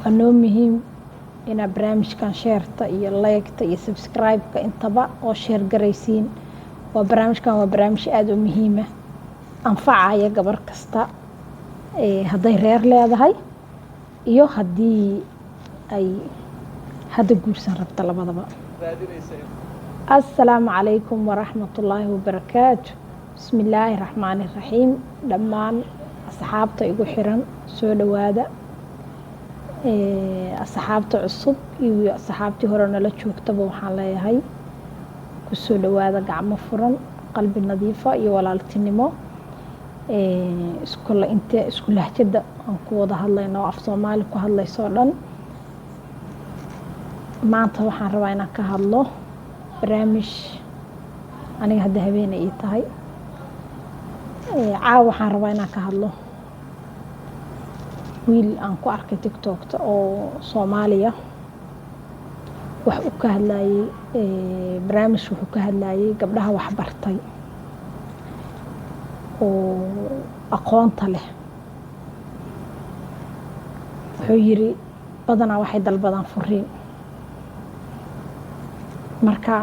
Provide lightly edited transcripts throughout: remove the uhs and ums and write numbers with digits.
anoo muhiim ina barnaamijkan sheerta iyo like-ta iyo subscribe-ka intaba oo sheer garaysiin waa barnaamijkan waa barnaamij aad u muhiim ah anfacaya gabar kasta hadday reer leedahay iyo haddii ay hadda guursan rabta labadaba assalaamu calaykum waraxmatullaahi wabarakaatu bismillaahi raxmaani raxiim dhammaan asxaabta igu xiran soo dhowaada asxaabta cusub iyo asxaabtii hore nala joogtaba waxaan leeyahay ku soo dhowaada gacmo furan qalbi nadiifa iyo walaaltinimo isku lahjada aan ku wada hadlayno oo af soomaali ku hadlayso dhan maanta waxaan rabaa inaan ka hadlo barnaamij aniga hadda habeenay ii tahay caawa waxaan rabaa inaan ka hadlo wiil aan ku arkay tiktokta oo soomaaliya wax u ka hadlayay barnaamij wuxuu ka hadlayay gabdhaha waxbartay oo aqoonta leh wuxuu yiri badanaa waxay dalbadaan furiin marka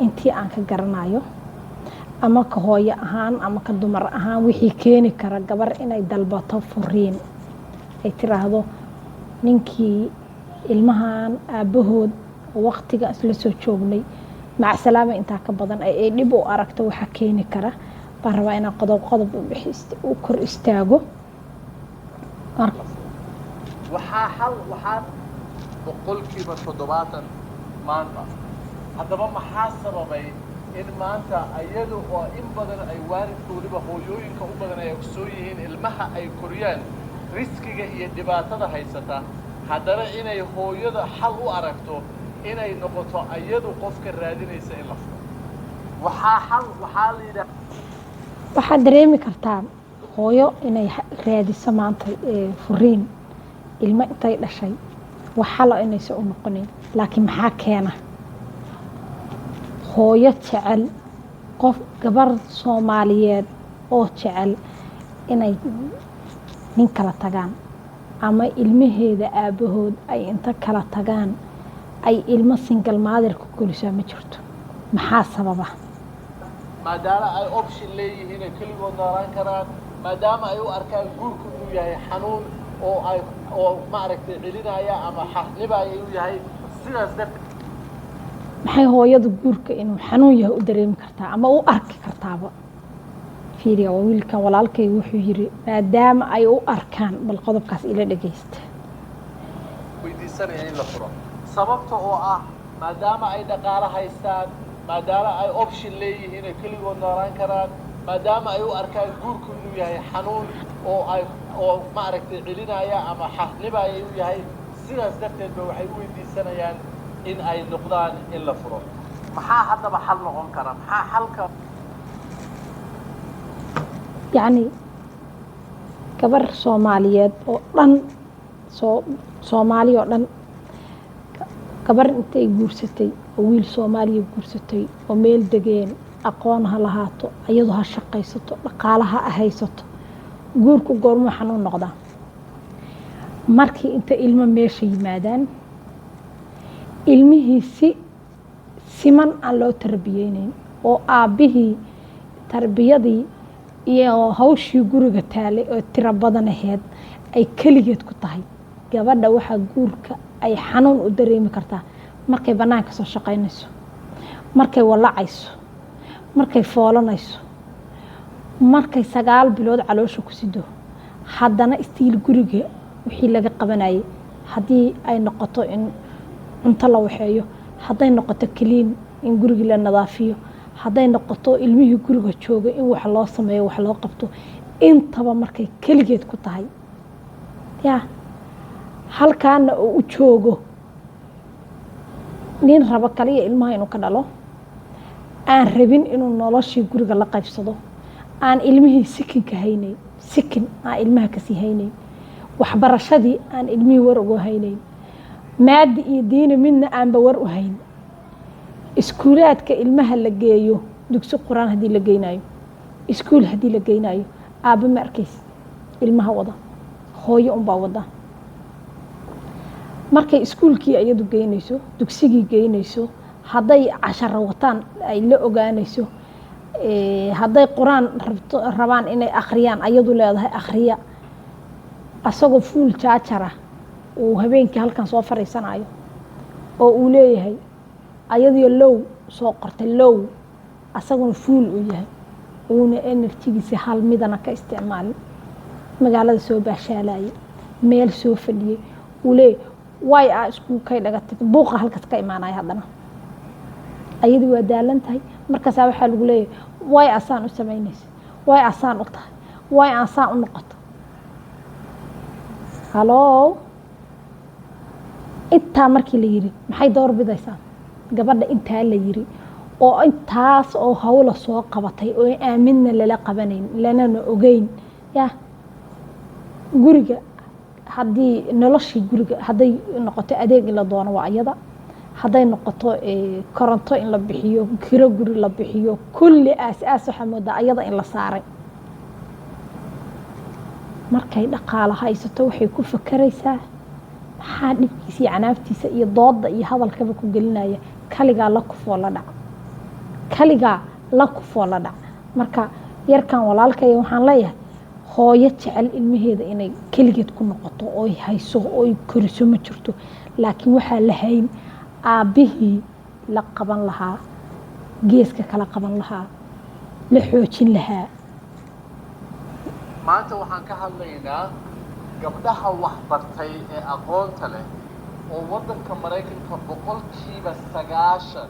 intii aan ka garanayo ama ka hooyo ahaan ama ka dumar ahaan wixii keeni kara gabar inay dalbato furiin ay tiraahdo ninkii ilmahan aabahood waqtiga isla soo joognay mac salaama intaa ka badan ay dhib u aragto waxa keeni kara baan rabaa inaan qodob u kor istaago waxaa boqolkiiba 70 maanta haddaba maxaa sababay in maanta ayadu oo in badan ay waalidka waliba hooyooyinka u badan ay soo yihiin ilmaha ay koriyaan riskiga iyo dhibaatada haysata haddana inay hooyada xal u aragto inay noqoto ayadu qofka raadinaysa in la furo waxaa waxaad dareemi kartaa hooyo inay raadiso maanta furiin ilmo intay dhashay wax xalo inaysan u noqonin laakiin maxaa keena hooyo jecel qof gabar soomaaliyeed oo jecel inay nin kala tagaan ama ilmaheeda aabahood ay inta kala tagaan ay ilmo single mother ku korisaa ma jirto maxaa sababa maadaama ay option leeyihiin ay keligood noolaan karaan maadaama ay u arkaan guurku inuu yahay xanuun oo maaragtay celinaya ama xaqnibaya inuu yahay sidaas darteed maxay hooyadu guurka inuu xanuun yahay u dareemi kartaa ama u arki kartaaba fiiriya waa wiilkan walaalkay wuxuu yiri maadaama ay u arkaan bal qodobkaas ila dhageysta weydiisanaya in la furo sababta oo ah maadaama ay dhaqaale haystaan maadaama ay option leeyihiin ay keligood noolaan karaan maadaama ay u arkaan guurku inuu yahay xanuun oo maaragtay celinaya ama xaqnibaya inuu yahay sidaas darteed ba waxay u weydiisanayaan in ay noqdaan in la furo maxaa haddaba xal noqon kara maxaa xalka yacni gabar soomaaliyeed oo dhan soomaali oo dhan gabar intay guursatay oo wiil soomaaliya guursatay oo meel degeen aqoon ha lahaato iyadu ha shaqaysato dhaqaalaha haysato guurku goormuu xanuun noqdaa markii inta ilmo meesha yimaadaan ilmihii si siman aan loo tarbiyeynayn oo aabbihii tarbiyadii iyo hawshii guriga taalay oo tiro badan aheyd ay keligeed ku tahay gabadha waxaa guurka ay xanuun u dareemi kartaa markay bannaanka soo shaqaynayso markay walacayso markay foolanayso markay 9 bilood caloosha ku sido haddana istiil guriga wixii laga qabanayay haddii ay noqoto in cunto la waxeeyo hadday noqoto clean in guriga la nadaafiyo hadday noqoto ilmihii guriga jooga in wax loo sameeyo wax loo qabto intaba markay keligeed ku tahay yaa halkaana oo u joogo nin rabo kaliya ilmaha inuu ka dhalo aan rabin inuu noloshii guriga la qaybsado aan ilmihii sikinka haynayn sikin aan ilmaha kasii haynayn waxbarashadii aan ilmihii war ugu haynayn maadi iyo diini midna aanba war u hayn iskuulaadka ilmaha la geeyo dugsi quraan haddii la geynayo iskuul haddii la geynayo aabba ma arkays ilmaha wada hooyo unbaa wada markay iskuulkii iyadu geynayso dugsigii geynayso hadday casharo wataan ay la ogaanayso hadday quraan rabaan inay akhriyaan ayadu leedahay akhriya asagoo fuul jaajara uu habeenkii halkan soo fariisanayo oo uu leeyahay ayadoo low soo qortay low asaguna fuul uu yahay uuna enerjigiisa hal midana ka isticmaalin magaalada soo baashaalaya meel soo fadhiyay uu leeyahay way iskuulkay dhagatay buuqa halkaas ka imaanaya haddana ayadu waa daalan tahay markaasaa waxaa lagu leeyahay way asaan u samaynaysa way asaan u tahay way asaan u noqoto haloo intaa markii la yiri maxay door bidaysaa gabadha intaa la yiri oo intaas oo hawla soo qabatay oo aaminna lala qabanayn lanana ogeyn ya guriga haddii noloshii guriga hadday noqoto adeeg in la doono waa iyada hadday noqoto koronto in la bixiyo kiro guri la bixiyo kulli aas waxaa moodaa ayada in la saaray markay dhaqaalo haysato waxay ku fakaraysaa maxaa dhibkiisa iyo canaaftiisa iyo dooda iyo hadalkaba ku gelinaya kaligaa la kufoo la dhac kaligaa la kufoo la dhac marka yarkan walaalkaya waxaan leeyahay hooyo jecel ilmaheeda inay keligeed ku noqoto ooy hayso ooy koriso ma jirto laakiin waxaa la hayn aabbihii la qaban lahaa geeska kala qaban lahaa la xoojin lahaa maanta waxaan ka hadlaynaa gabdhaha waxbartay ee aqoonta leh oo waddanka Mareykanka 90%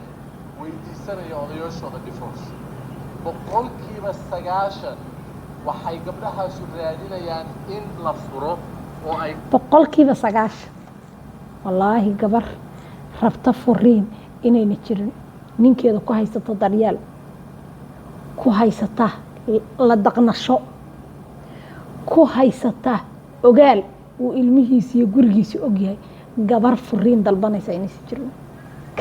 weydiisanaya odayaashooda divorce 90% waxay gabdhahaasu raadinayaan in la furo oo ay 90% wallaahi gabar rabta furiin inayna jirin ninkeeda ku haysato daryeel ku haysata la dhaqnasho ku haysata ogaal uu ilmihiisa iyo gurigiisa ogyahay gabar furiin dalbanaysa inaysan jirin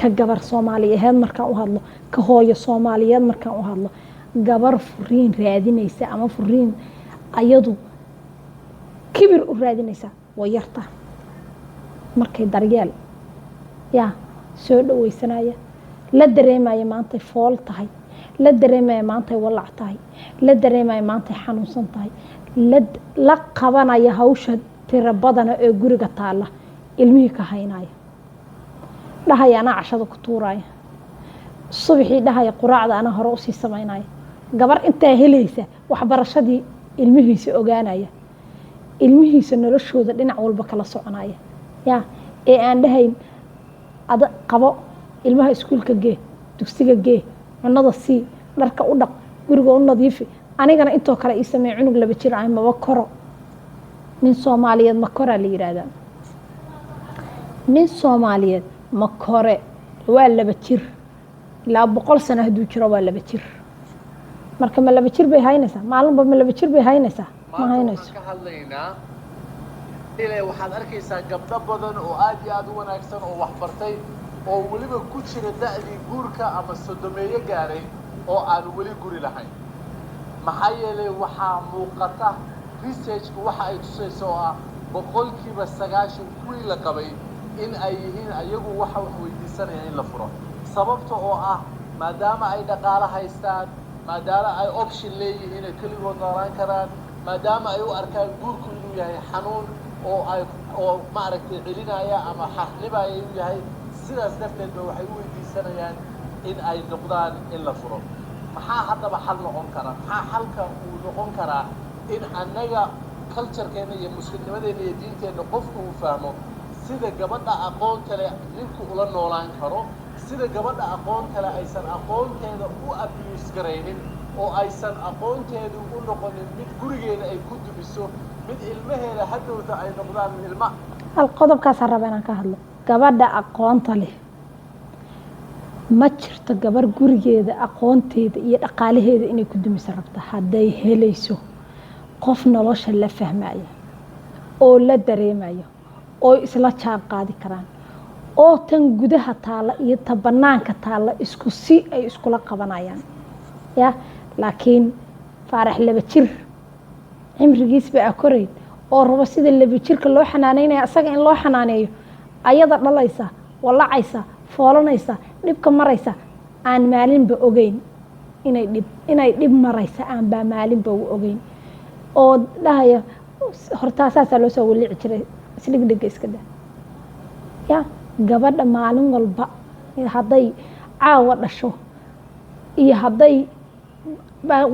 ka gabar Soomaaliyeed markaan u hadlo ka hooyo Soomaaliyeed markaan u hadlo gabar furiin raadinaysa ama furiin ayadu kibir u raadinaysa way yarta markay daryeel ya soo dhawaysanaya la dareemaya maanta fool tahay la dareemaya maanta walac tahay la dareemaya maanta xanuunsan tahay la qabanaya hawsha tira badan ee guriga taala ilmihii ka haynaya dhahaya ana cashada ku tuuraya subaxii dhahaya quraacda ana hore u sii samaynaya gabar inta helaysa waxbarashadii ilmihiisa ogaanaya ilmihiisa noloshooda dhinac walba kala soconaya ya ee aan dhahayn ada qabo ilmaha iskuulka gee dugsiga gee cunada sii dharka u dhaq guriga u nadiifi anigana intoo kale ii sameey cunug laba jir ah ma koro min Soomaaliyeed ma kora la yiraahdaa min Soomaaliyeed ma kore waa laba jir ilaa 100 sano haduu jiro waa laba jir marka ma laba jir bay haynaysaa maalinba ma laba jir bay haynaysaa ma haynayso ka hadlaynaa ilaa waxaad arkaysaa gabdho badan oo aad iyo aad u wanaagsan oo wax bartay oo waliba ku jira da'dii guurka ama sodomeeyo gaaray oo aan wali guri lahayn maxaa yeelay waxaa muuqata researchku waxa ay tusayso oo ah 90% kuwii la qabay in ay yihiin ayagu waxa wax weydiisanayaan in la furo sababta oo ah maadaama ay dhaqaale haystaan maadaama ay option leeyihiin ay kaligood noolaan karaan maadaama ay u arkaan guurku inuu yahay xanuun oo maaragtay celinaya ama xaqnibaya inuu yahay sidaas darteed waxay u weydiisanayaan in ay noqdaan in la furo maxaa haddaba xal noqon kara maxaa xalka uu noqon karaa in annaga culturekeena iyo muslimnimadeena iyo diinteena qofku uu fahmo sida gabadha aqoonta leh ninku ula noolaan karo sida gabadha aqoonta leh aysan aqoonteeda u abuse garaynin oo aysan aqoonteedu u noqonin mid gurigeeda ay ku dubiso mid ilmaheeda hadhowta ay noqdaan ilma hal qodobkaas rabaan ka hadlo gabadha aqoonta leh ma jirto gabar gurigeeda aqoonteeda iyo dhaqaalaheeda inay ku dumiso rabta hadday helayso qof nolosha la fahmaya oo la dareemayo oo isla jaan qaadi karaan oo tan gudaha taala iyo ta banaanka taala isku si ay iskula qabanayaan ya laakiin faarax laba jir cimrigiis baa koray oo rabo sida laba jirka loo xanaaneeyo asaga in loo xanaaneeyo ayada dhalaysa walacaysa foolanaysa dhibka maraysa aan maalinba ogeyn inay dhib maraysa aan baa maalinba u ogeyn oo dhahaya hortaasaasa loo soo walici jiray isdhigdhiga iska dah ya gabadha maalin walba hadday caawa dhasho iyo hadday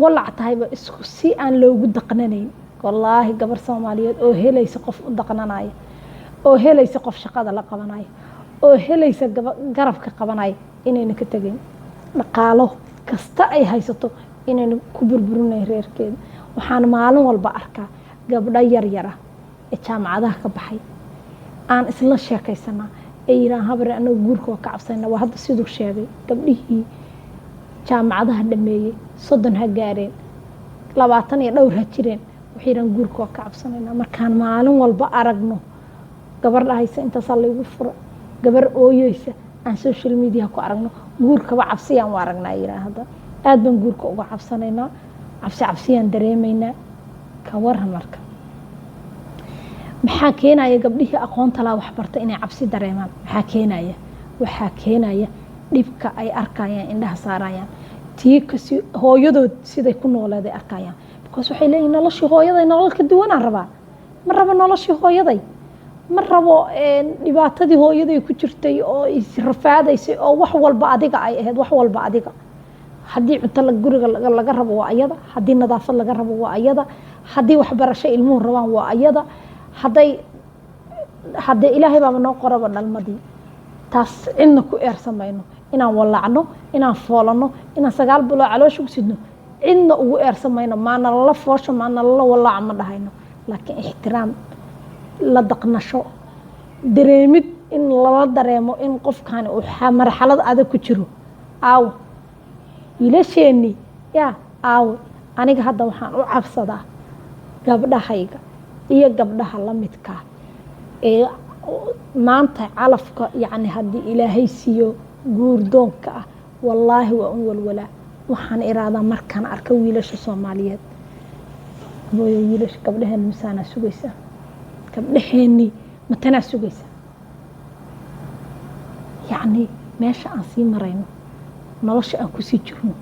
walac tahayba isku si aan loogu daqnanayn wallaahi gabar Soomaaliyeed oo helaysa qof u daqnanaya oo helaysa qof shaqada la qabanaya oo helaysa garabka qabanaya inayna ka tagin dhaqaalo kasta ay haysato inayna ku burburinay reerkeeda waxaan maalin walba arkaa gabdho yar ee jaamacadaha ka baxay aan isla sheekaysana ay yiraan habar anagu guurka ka cabsayna waa hadda sidoo sheegay gabdhihii jaamacadaha dhameeyay 30 ha gaareen 20 iyo dhowr ha jireen waxaan guurka ka cabsanayna markaan maalin walba aragno gabar dhahaysa inta salagu furo gabar ooyeysa aan social media ku aragno guurka ba cabsiyaan waa aragnaa yiraahdo aad baan guurka uga cabsanayna cabsiyaan dareemayna ka waran marka maxaa keenaya gabdhihii aqoonta la wax bartay inay cabsi dareemaan waxaa keenaya dhibka ay arkayaan indhaha saarayaan tii kasi hooyadood siday ku noolaaday arkayaan because waxay leeyihiin noloshii hooyaday nolol ka duwan aan rabaa ma rabo noloshii hooyaday ma rabo dhibaatadii hooyaday ku jirtay oo israfaadaysay oo wax walba adiga ay ahayd wax walba adiga haddii cunto guriga laga rabo waa ayada haddii nadaafad laga rabo waa ayada haddii waxbarasho ilmuhu rabaan waa ayada hadday ilaahay baa noo qoraba dhalmadii taas inna ku eersamayno inaan walacno inaan foolano inaan 9 bilo caloosha ku sidno inna ugu eersamayno maana la foosho maana la walac ma dhahayno laakiin ixtiraam la daqnasho dareemid in la dareemo in qofkan uu marxalad adag ku jiro wiilasheeni aniga hadda waxaan u cabsadaa gabdhahayga iyo gabdhaha la midka ee maanta calafka yani haddii ilaahay siiyo guurdoonka ah wallaahi waa un walwala waxaan iraadaa markaan arka wiilasha Soomaaliyeed wiilasha gabdhaheena misaana sugaysa gabdhaheeni matana sugaysa yani meesha aan sii marayno nolosha aan ku sii jirno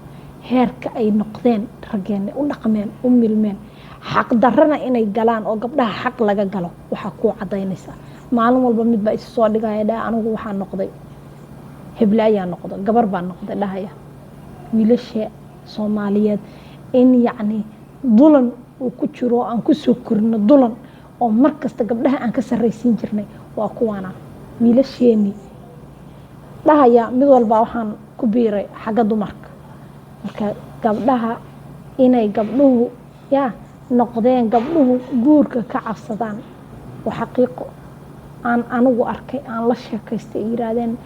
heerka ay noqdeen rageena u dhaqmeen u milmeen xaq darrana inay galaan oo gabdhaha xaq laga galo waxa ku cadaynaysa maalin walba mid baa isu soo dhigaya anigu waxaan noqday heblaaya noqday gabar baan noqday dhahaya wiilasha Soomaaliyeed in yani dulan uu ku jiro aan ku soo korno dulan oo markasta gabdhaha aan ka sareysiin jirnay waa kuwana wiilasheeni dhahaya mid walba waxaan ku biiray xagga dumarka marka gabdhaha inay gabdhuhu noqdeen gabdhuhu guurka ka cabsadaan waa xaqiiqo aan anigu arkay aan la sheekaystay yiraahdeen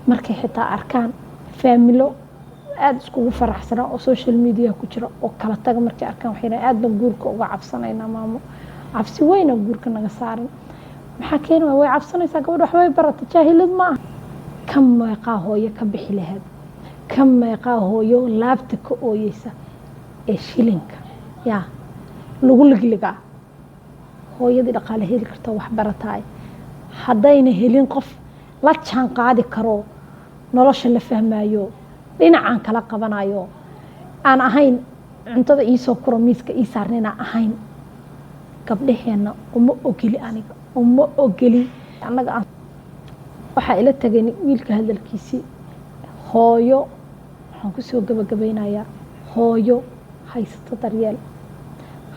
markay xitaa arkaan familo aad iskugu faraxsana oo social media ku jira oo kala taga markay arkaan waxay aad baan guurka uga cabsanaynaa maamo cabsi weyn oo guurka naga saaran maxaa keenay way cabsanaysaa gabadh wax way baratay jaahilad ma kam meeqa hooyo ka bixi lahayd kam meeqa hooyo laabta ka ooyeysa ee shilinka lagu ligliga hooyadii dhaqaale heli karto wax barataay haddayna helin qof la jaan qaadi karo nolosha la fahmayo dhinacaan kala qabanayo aan ahayn cuntada ii soo kuro miiska ii saarnina ahayn gabdhaheena uma ogeli anaga waxa ila tagay wiilka hadalkiisii hooyo waxaan ku soo gabagabaynayaa hooyo haysato daryeel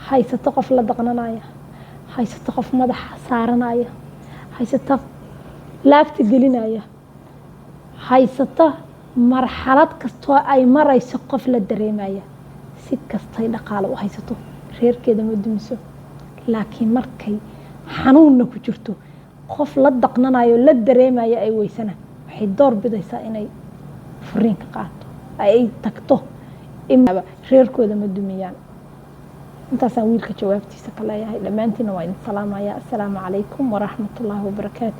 haysato qof la daqnanaya haysato qof madaxa saaranaya haysato laabta gelinaya haysato marxalad kastoo ay marayso qof la dareemaya si kastay dhaqaale u haysato reerkeeda ma dumiso laakiin markay xanuunna ku jirto qof la daqnanayo la dareemaya ay weysana waxay door bidaysaa inay furiinka qaato ay tagto reerkooda ma dumiyaan intaasaan wiilka jawaabtiisa ka leeyahay dhammaantiina waa idin salaamayaa assalaamu calaykum waraxmatullaahi wabarakaatu